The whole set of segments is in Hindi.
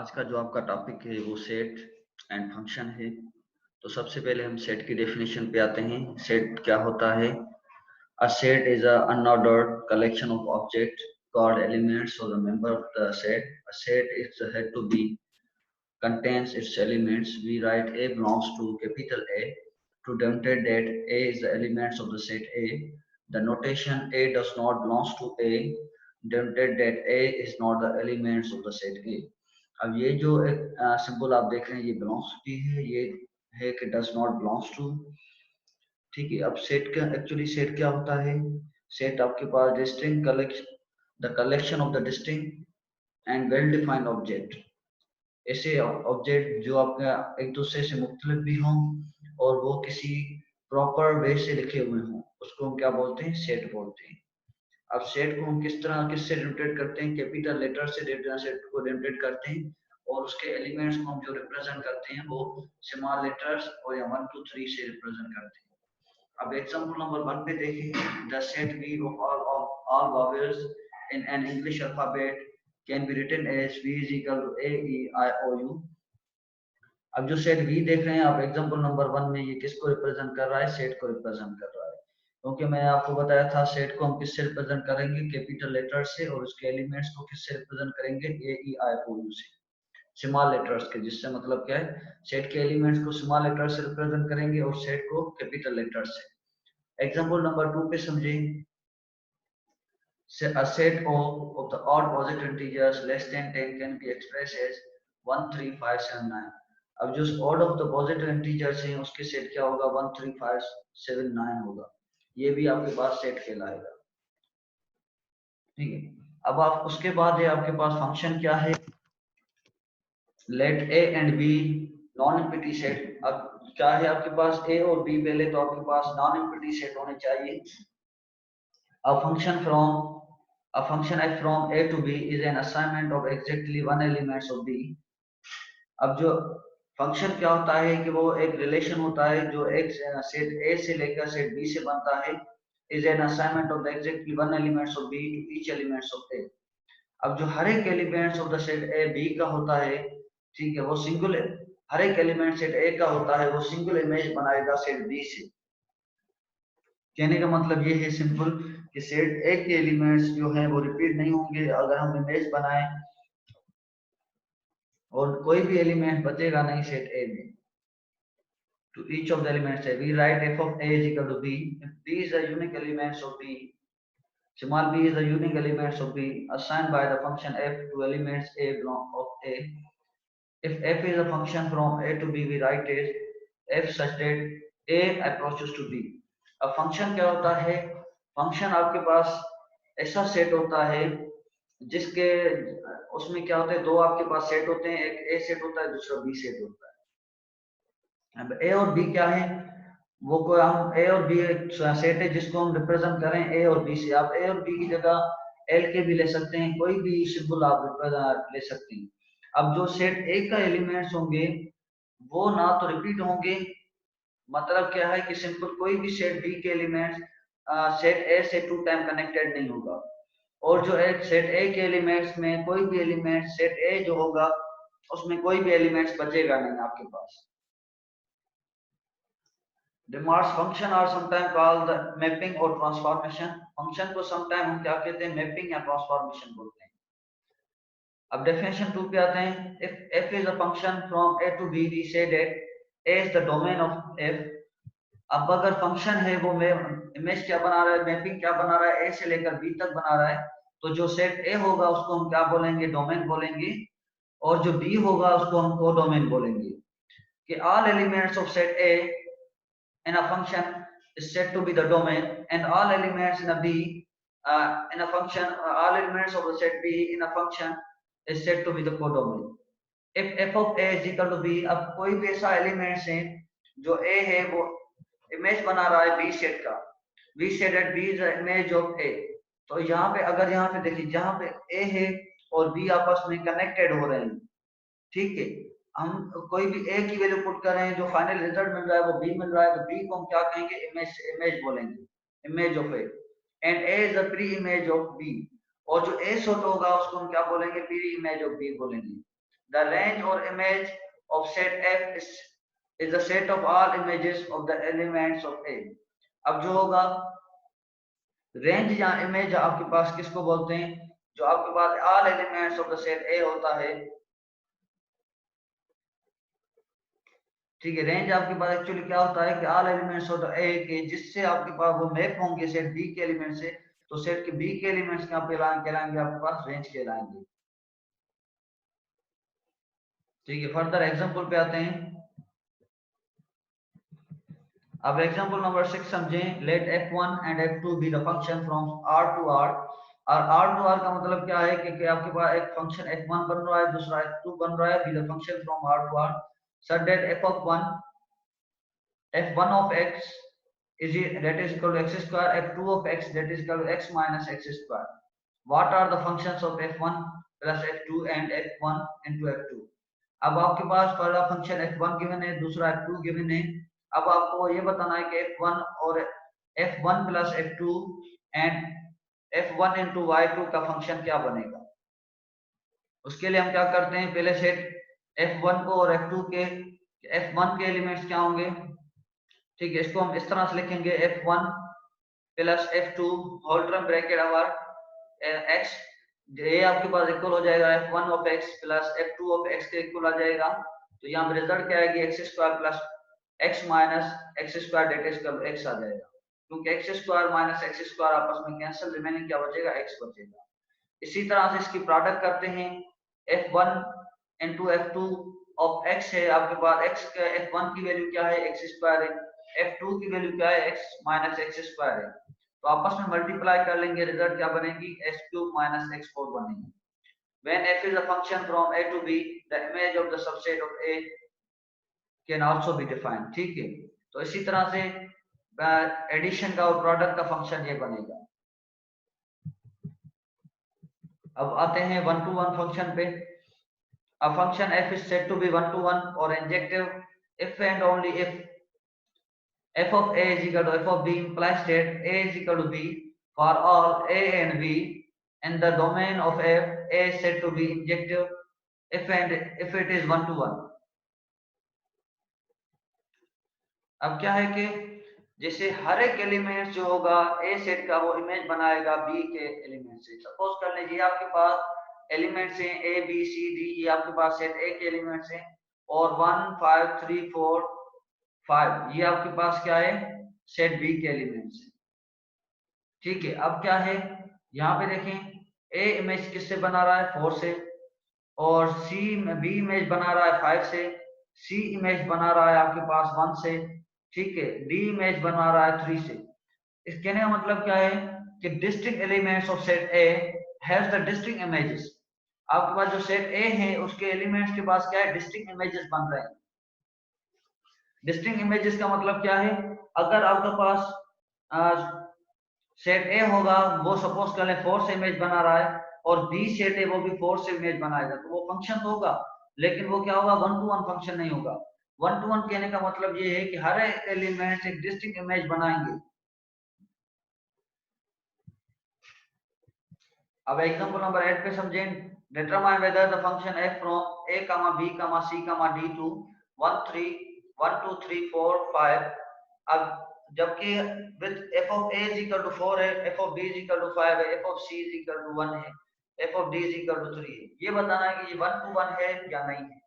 आज का जो आपका टॉपिक है वो सेट एंड फंक्शन है। तो सबसे पहले हम सेट की डेफिनेशन पे आते हैं। सेट क्या होता है? A set is a unordered collection of object called elements or the member of the set. A set is said to be contains its elements. We write A belongs to capital A to demonstrate that A is the elements of the set A. The notation A does not belongs to A demonstrate that A is not the elements of the set A. अब ये जो एक सिंबल आप देख रहे हैं ये बिलोंग्स की है, ये है कि डज नॉट बिलोंग्स टू। ठीक है। अब सेट का एक्चुअली सेट क्या होता है? सेट आपके पास distinct collection, the collection of the distinct and well defined object. ऐसे ऑब्जेक्ट जो आपका एक दूसरे से मुख्तलिफ भी हों और वो किसी प्रॉपर वे से लिखे हुए हों, उसको हम क्या बोलते हैं? सेट बोलते हैं। अब सेट को हम किस तरह किससे डिनोटेट करते हैं? कैपिटल लेटर से सेट को डिनोटेट करते हैं और उसके एलिमेंट्स को हम जो रिप्रेजेंट करते हैं वो स्मॉल लेटर्स और या 1 2 3 से रिप्रेजेंट करते हैं। अब एग्जांपल नंबर 1 पे देखें। The set V of all vowels in an English alphabet can be written as V is equal to A E I O U। अब जो सेट V देख रहे हैं आप एग्जांपल नंबर 1 में, ये किसको रिप्रेजेंट कर रहा है? सेट को रिप्रेजेंट कर रहा है। क्योंकि मैंने आपको बताया था सेट को हम किससे रिप्रेजेंट करेंगे? कैपिटल लेटर से, और उसके एलिमेंट्स को किससे रिप्रेजेंट करेंगे? ए ई आई ओ यू से, स्मॉल लेटर्स के। जिससे मतलब क्या है? सेट के एलिमेंट्स को स्मॉल लेटर से रिप्रेजेंट करेंगे और सेट को कैपिटल लेटर से। एग्जांपल नंबर 2 पे समझें। A set of the odd positive integers less than 10 can be expressed as 1 3 5 7 9। अब जो odd of the positive integers हैं उसके सेट क्या होगा? 1 3 5 7 9 होगा। ये भी आपके पास सेट कहलाएगा। ठीक है। अब आप उसके बाद है आपके पास फंक्शन क्या है? Let a and b non empty set. अब क्या है आपके पास? ए और बी पहले तो आपके पास नॉन एम्प्टी सेट होने चाहिए। A function f from a to b is an assignment of exactly one elements of b। अब जो फंक्शन क्या होता है कि वो एक रिलेशन होता है जो एक सेट a से लेकर सेट b से बनता है। is an assignment of the exactly one elements of b to each elements of a। अब जो हर एक elements of the set a b का होता है, ठीक है, वो सिंगल, हर एक एलिमेंट सेट ए का होता है वो सिंगल इमेज बनाएगा सेट बी से। कहने का मतलब ये है सिंपल कि सेट ए के एलिमेंट्स जो हैं वो रिपीट नहीं होंगे अगर हम इमेज बनाएं, और कोई भी एलिमेंट बचेगा नहीं सेट ए में। To each of the elements we write f of a is equal to b if b is the unique elements of b, small b is the unique elements of b assigned by the function f to elements a belong of a। If f is a function from a to b we write as f such that a approaches to b। अब फंक्शन क्या होता है? फंक्शन आपके पास ऐसा सेट होता है जिसके उसमें क्या होता है? दो आपके पास सेट होते हैं, एक ए सेट होता है, दूसरा बी सेट होता है। अब ए और बी क्या है? वो कोई हम ए और बी सेट है जिसको हम रिप्रेजेंट करें ए और बी से। आप ए और बी की जगह एल के भी ले सकते हैं, कोई भी सिंबल आप ले सकते हैं। अब जो सेट ए का एलिमेंट्स होंगे वो ना तो रिपीट होंगे, मतलब क्या है कि सिंपल कोई भी सेट बी के एलिमेंट्स सेट ए से 2 टाइम कनेक्टेड नहीं होगा, और जो एक सेट ए के एलिमेंट्स में कोई भी एलिमेंट सेट ए जो होगा उसमें कोई भी एलिमेंट्स बचेगा नहीं आपके पास। Remarks function are sometimes called the mapping और ट्रांसफॉर्मेशन। फंक्शन को समटाइम हम क्या कहते हैं? मैपिंग या ट्रांसफॉर्मेशन बोलते हैं। अब डेफिनेशन 2 पे आते हैं। if f is a function from a to b we say that a is the domain of f। अब अगर फंक्शन है वो इमेज क्या बना रहा है, मैपिंग क्या बना रहा है, ए से लेकर बी तक बना रहा है, तो जो सेट ए होगा उसको हम क्या बोलेंगे? डोमेन बोलेंगे, और जो बी होगा उसको हम कोडोमेन बोलेंगे। कि all elements of set A in a function is said to be the domain, and all elements in a B in a function, all elements of the set B in a function is said to be the codomain। if f of A is equal to B, अब कोई भी ऐसा एलिमेंट्स है जो A है वो इमेज बना रहा है बी सेट का, B set at B is image of A. तो यहाँ पे अगर यहाँ पे देखिए जहाँ पे ए है और बी आपस में कनेक्टेड हो रहे हैं, ठीक है, हम कोई भी ए की वैल्यू पुट कर रहे हैं, जो फाइनल रिजल्ट मिल रहा है वो बी मिल रहा है, तो बी को हम क्या कहेंगे? इमेज, इमेज बोलेंगे, image of a. And a is the pre image of b, और जो ए शॉट होगा उसको हम क्या बोलेंगे? प्री इमेज ऑफ बी बोलेंगे। the range or image of set F is the set of all images of the elements of A. अब जो होगा रेंज या इमेज आपके पास किसको बोलते हैं, जो आपके पास all elements of the set A होता है, ठीक है। रेंज आपके पास एक्चुअली क्या होता है कि ऑल एलिमेंट्स ऑफ द ए के जिससे आपके पास वो मैप होंगे सेट बी के एलिमेंट से, तो सेट के बी के एलिमेंट्स क्या कहलाएंगे आपके पास रेंज कहलाएंगे, ठीक है। फर्दर एग्जांपल पे आते हैं। अब एग्जांपल नंबर 6 समझें। Let f1 and f2 be the function from r to r। और r टू r का मतलब क्या है कि आपके पास एक फंक्शन f1 बन रहा है, दूसरा f2 बन रहा है, be the function from r to r such that f1 of x that is equal to x square, f2 of x that is equal to x minus x square. What are the functions of f1 plus f2 and f1 into f2? अब आपके पास पहला फंक्शन f1 गिवन है, दूसरा f2 गिवन है। अब आपको ये बताना है कि f1 और f1 plus f2 and f1 into y2 का फंक्शन क्या बनेगा। उसके लिए हम क्या करते हैं, पहले सेट f1 को और f2 के f1 के एलिमेंट्स क्या होंगे, ठीक है। इसको हम इस तरह से लिखेंगे f1 plus f2 whole term bracket over x, ये आपके पास इक्वल हो जाएगा f1 of x plus f2 of x के इक्वल आ जाएगा। तो यहाँ पे रिजल्ट क्या आएगी, x square plus x minus x square that is equal x आ जाएगा, क्योंकि x square minus x square आपस में कैंसिल, रिमेनिंग क्या बचेगा, x बचेगा। इसी तरह से इसकी प्रोडक्ट करते हैं, f1 into f2 of x है आपके पास, x का f1 की वैल्यू क्या है, x स्क्वायर है, f2 की वैल्यू क्या है, x माइनस x स्क्वायर है। तो आपस में मल्टीप्लाई कर लेंगे, रिजल्ट क्या बनेगी, x क्यूब माइनस x4 बनेगी। When f is a function from a to b, the image of the subset of a can also be defined, ठीक है। तो इसी तरह से एडिशन का और प्रोडक्ट का फंक्शन ये बनेगा। अब आते हैं 1 to 1 फंक्शन पे। A function f is said to be 1 to 1 or injective if and only if f of a is equal to f of b implies that a is equal to b for all a and b in the domain of f. A is said to be injective if it is 1 to 1. अब क्या है कि जैसे हर एक एलिमेंट जो होगा ए सेट का वो इमेज बनाएगा बी के एलिमेंट से। सपोज कर लीजिए आपके पास एलिमेंट्स हैं ए बी सी डी, ये आपके पास सेट ए के एलिमेंट्स हैं, और 1 5 3 4 5 ये आपके पास क्या है, सेट बी के एलिमेंट्स हैं, ठीक है। अब क्या है, यहाँ पे देखें ए इमेज किससे बना रहा है, 4 से, और सी बी इमेज बना रहा है 5 से, सी इमेज बना रहा है आपके पास 1 से, ठीक है, डी इमेज बना रहा है 3 से। इस कहने का मतलब क्या है कि distinct elements of set A has the distinct images. आपके पास जो सेट ए है उसके एलिमेंट्स के पास क्या है, डिस्टिंक्ट इमेजेस बन रहे हैं। डिस्टिंक्ट इमेजेस का मतलब क्या है, अगर आपके पास सेट ए होगा, वो सपोज कर ले 4 से इमेज बना रहा है, और बी सेट है वो भी 4 से इमेज बनाएगा, तो वो फंक्शन तो होगा, लेकिन वो क्या होगा, 1 to 1 फंक्शन नहीं होगा। 1 to 1 कहने का मतलब ये है कि हर एक एलिमेंट एक डिस्टिंक्ट इमेज बनाएंगे। अब एग्जांपल नंबर 8 पे समझें। Determine whether the function f from a, b, c, d to 1 3 1 2 3 4 5। अब जबकि with f of a is equal to 4 है, f of b is equal to 5 है, f of c is equal to 1 है, f of d is equal to 3 है। ये बताना है कि ये 1 to 1 है या नहीं है।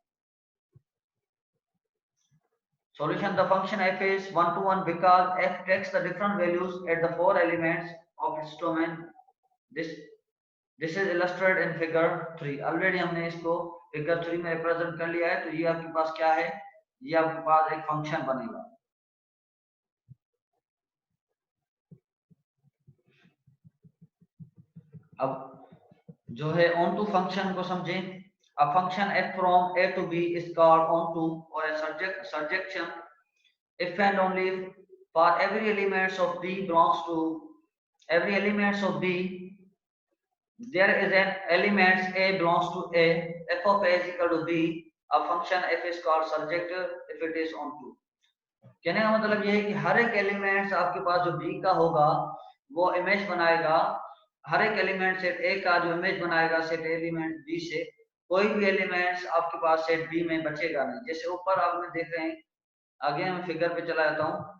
Solution: the function f is 1 to 1 because f takes the different values at the 4 elements of its domain. This is illustrated in figure 3. Already हमने इसको figure 3 में represent कर लिया है। तो ये आपके पास क्या है, ये आपके पास एक फंक्शन बनेगा। अब जो है on to फंक्शन को समझें। A function f from a to b is called on to or a surjection if and only if for every elements of b belongs to every elements of b there is an element a belongs to a, f of a is equal to b, a function f is called surjective if it is on to। कहने का मतलब ये है कि हर एक एलिमेंट्स आपके पास जो b का होगा वो इमेज बनाएगा, हर एक एलिमेंट सेट a का जो इमेज बनाएगा सेट एलिमेंट b से, कोई भी एलिमेंट्स आपके पास सेट बी में बचेगा नहीं। जैसे ऊपर आपने देख रहे हैं, आगे हम फिगर पे चला जाता हूँ,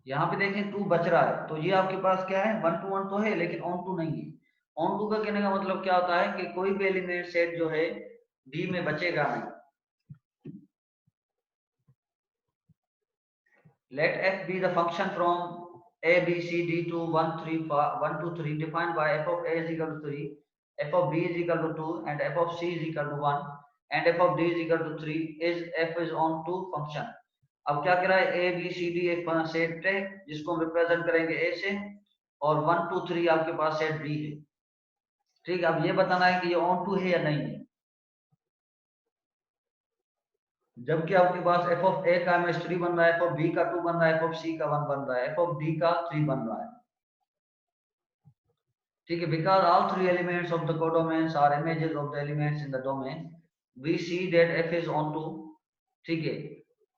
यहाँ पे देखें 2 बच रहा है, तो ये आपके पास क्या है, 1 to 1 तो है लेकिन ऑन टू नहीं है। ऑन टू का कहने का मतलब क्या होता है कि कोई भी एलिमेंट सेट जो है बी में बचेगा नहीं। Let f be the function from a, b, c, d to 1, 3, 1 to 3 defined by f of a is equal to 3, f of b is equal to 2, and f of c is equal to 1, and f of d is equal to 3 is f is on to function. अब क्या कह रहा है, a, b, c, d एक सेट है जिसको हम रिप्रेजेंट करेंगे a से, और 1 2 3 आपके पास सेट b है। ठीक है, अब ये बताना है कि ये ऑन टू है या नहीं है। जबकि आपके पास एफ ऑफ ए का इमेज 3 बन रहा है, एफ ऑफ बी का 2 बन रहा है, एफ ऑफ सी का 1 बन रहा है, एफ ऑफ डी का 3 बन रहा है। ठीक है, because all 3 elements of the codomains are images of the elements in the domain, we see that F is on to. ठीक है,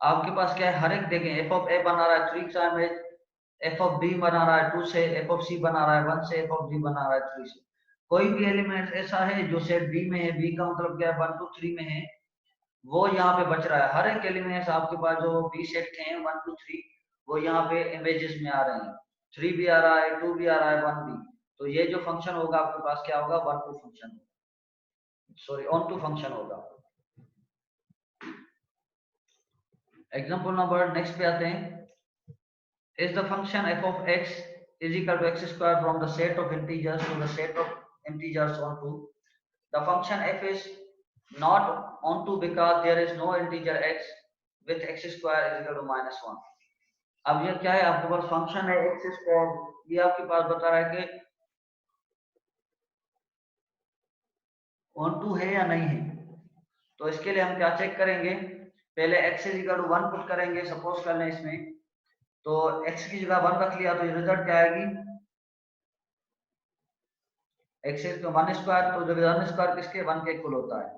आपके पास क्या है, हर एक देखें, एफ ऑफ ए बना रहा है 3 का इमेज, एफ ऑफ बी बना रहा है 2 से, एफ ऑफ सी बना रहा है 1 से, एफ ऑफ डी बना रहा है 3 से। कोई भी एलिमेंट ऐसा है जो सेट बी में है, बी का मतलब क्या है 1 2 3 में है, वो यहाँ पे बच रहा है। हर एक एलिमेंट्स आपके पास जो बी सेट के हैं 1 2 3, वो यहाँ पे इमेजेस में आ रहे हैं। 3 भी आ रहा है, 2 भी आ रहा है, 1 भी। तो ये जो फंक्शन होगा आपके पास क्या होगा, 1 2 function, sorry on to function होगा। एग्जांपल नंबर नेक्स्ट पे आते हैं। Is the function f of x is equal to x square from the set of integers to the set of integers onto the function f is not onto because there is no integer x with x square is equal to -1। अब ये क्या है, आपके पास फंक्शन है एक्स स्क्वायर, ये आपके पास बता रहा है कि ऑन टू है या नहीं है। तो इसके लिए हम क्या चेक करेंगे, पहले x is equal to 1 put करेंगे, सपोज कर लें इसमें, तो एक्स की जगह 1 रख लिया, तो ये रिजल्ट क्या आएगी, एक्स इज 1 स्क्वायर, तो जब 1 स्क्वायर किसके 1 के इक्वल होता है।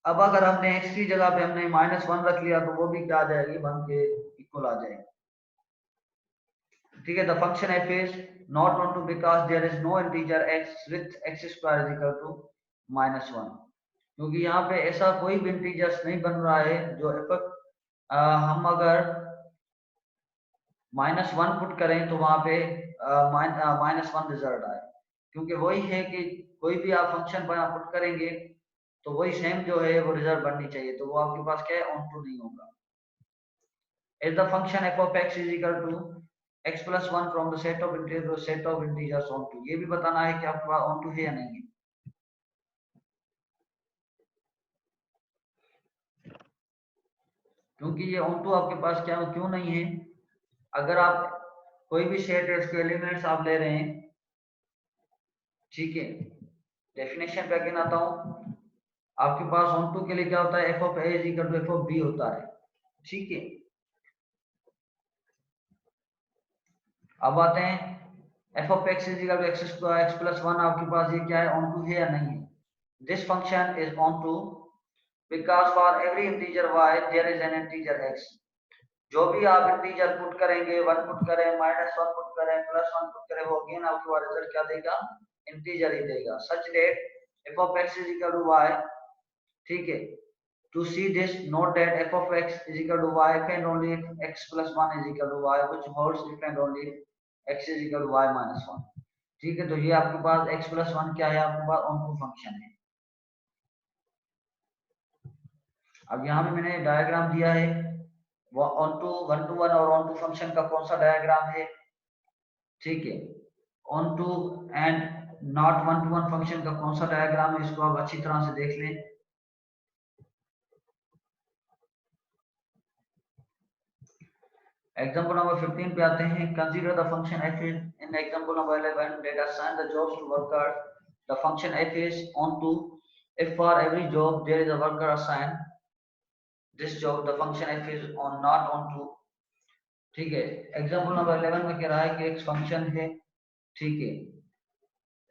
अब अगर हमने एक्स की जगह पे हमने -1 रख लिया, तो वो भी क्या आ जाएगी, 1 के इक्वल आ जाएगी। ठीक है, the function f is not on to because there is no integer x with x square is equal to -1, क्योंकि यहाँ पे ऐसा कोई भी इंटीजर्स नहीं बन रहा है जो हम अगर -1 पुट करें तो वहां पे -1 रिजल्ट आए, क्योंकि वही है कि कोई भी आप फंक्शन पुट करेंगे तो वही सेम जो है वो रिजल्ट बननी चाहिए, तो वो आपके पास क्या है, ऑन टू नहीं होगा। Is the function f of x is equal to x plus 1 from the set of integers on to, ये भी बताना है कि आपके पास on to है या नहीं है। क्योंकि ये on to आपके पास क्या क्यों नहीं है, अगर आप कोई भी सेट है उसके एलिमेंट्स आप ले रहे हैं, ठीक है, डेफिनेशन पे अगेन आता हूं, आपके पास on to के लिए क्या होता है, f of a is equal to f of b होता है। ठीक है, अब आते हैं f of x is equal to x square x plus 1, आपके पास ये क्या है, on to है या नहीं है। This function is on to because for every integer y there is an integer x। जो भी आप इंटीजर पुट करेंगे, 1 पुट करें, -1 पुट करें, +1 पुट करें, वो अगेन आपके पास रिजल्ट क्या देगा, इंटीजर ही देगा। Such that f of x is equal to y, ठीक है, to see this note that f of x is equal to y and only if x plus 1 is equal to y, which holds if and only if x is equal to y minus 1। ठीक है, तो ये आपके पास x plus 1 क्या है, आपके पास ऑन टू फंक्शन है। अब यहाँ पे मैंने डायग्राम दिया है, वो ऑन टू 1 to 1 और ऑन टू फंक्शन का कौन सा डायग्राम है। ठीक है, on to and not 1 to 1 function का कौन सा डायग्राम है, इसको आप अच्छी तरह से देख लें। एग्जांपल नंबर 15 पे आते हैं। Consider the function f in example number 11 that assign the jobs to worker. The function f is on to if for every job there is a worker assigned this job, the function f is on not on to। ठीक है, एग्जांपल नंबर 11 में कह रहा है कि एक फंक्शन है, ठीक है,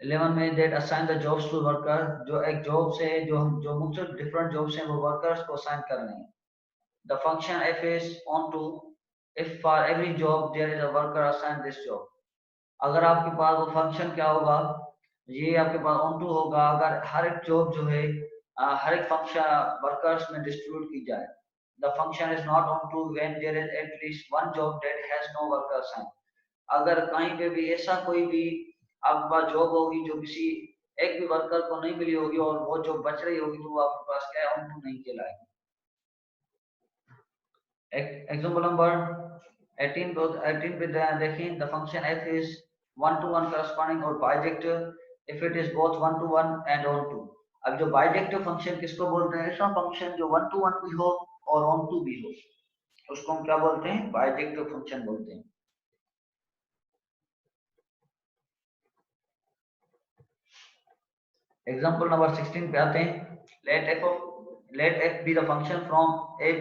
11 में that assign the jobs to worker, जो एक जॉब से जो मुख्तलिफ डिफरेंट जॉब्स हैं वो वर्कर्स को असाइन कर रहे हैं। The function f is on to if for every job there is a worker assigned this job। अगर आपके पास वो फंक्शन क्या होगा, ये आपके पास ऑन टू होगा अगर हर एक जॉब जो है हर एक फंक्शन वर्कर्स में डिस्ट्रीब्यूट की जाए। The function is not on to when there is at least one job that has no workers. अगर कहीं पे भी ऐसा कोई भी आपके पास जॉब होगी जो किसी एक भी वर्कर को नहीं मिली होगी और वो जॉब बच रही होगी, तो वो आपके पास क्या ऑन टू नहीं कहलाएगी। एग्जांपल नंबर 18 पे 18 पे देखें, the function f is one to one corresponding और bijective if it is both one to one and on to। अब जो बाइजेक्टिव फंक्शन किसको बोलते हैं? ऐसा फंक्शन जो वन टू वन भी हो और ऑन टू भी हो, उसको हम क्या बोलते हैं? बाइजेक्टिव फंक्शन बोलते हैं। एग्जांपल नंबर 16 पे आते हैं, let f be the function from a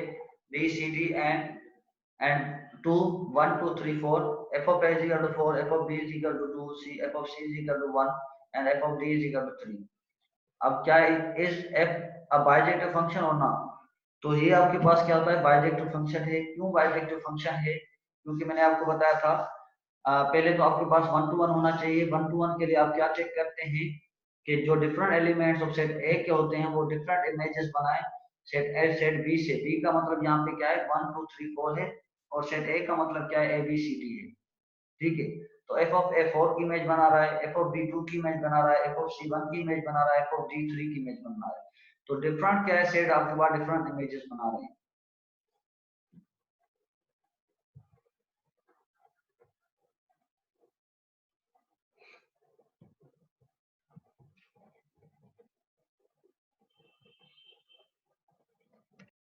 b c d and 2 1 2 3 4, f of a is equal to 4, f of b is equal to 2, c f of c is equal to 1 and f of d is equal to 3। अब क्या is f a bijective function और ना? तो ये आपके पास क्या होता है? बाइजेक्टिव फंक्शन है। क्यों बाइजेक्टिव फंक्शन है? क्योंकि मैंने आपको बताया था पहले तो आपके पास वन टू वन होना चाहिए। वन टू वन के लिए आप क्या चेक करते हैं कि जो डिफरेंट एलिमेंट्स ऑफ सेट ए के होते हैं वो डिफरेंट इमेजेस बनाए सेट ए सेट बी से। बी का मतलब यहाँ पे क्या है? 1 2 3 4 है और सेट ए का मतलब क्या है? ए बी सी डी है। ठीक है, तो एफ ऑफ ए 4 की इमेज बना रहा है, एफ ऑफ बी 2 की इमेज बना रहा है, एफ ऑफ सी 1 की इमेज बना रहा है, एफ ऑफ डी 3 की इमेज बना रहा है। तो डिफरेंट क्या है? सेट आपके पास डिफरेंट इमेजेस बना रहे हैं।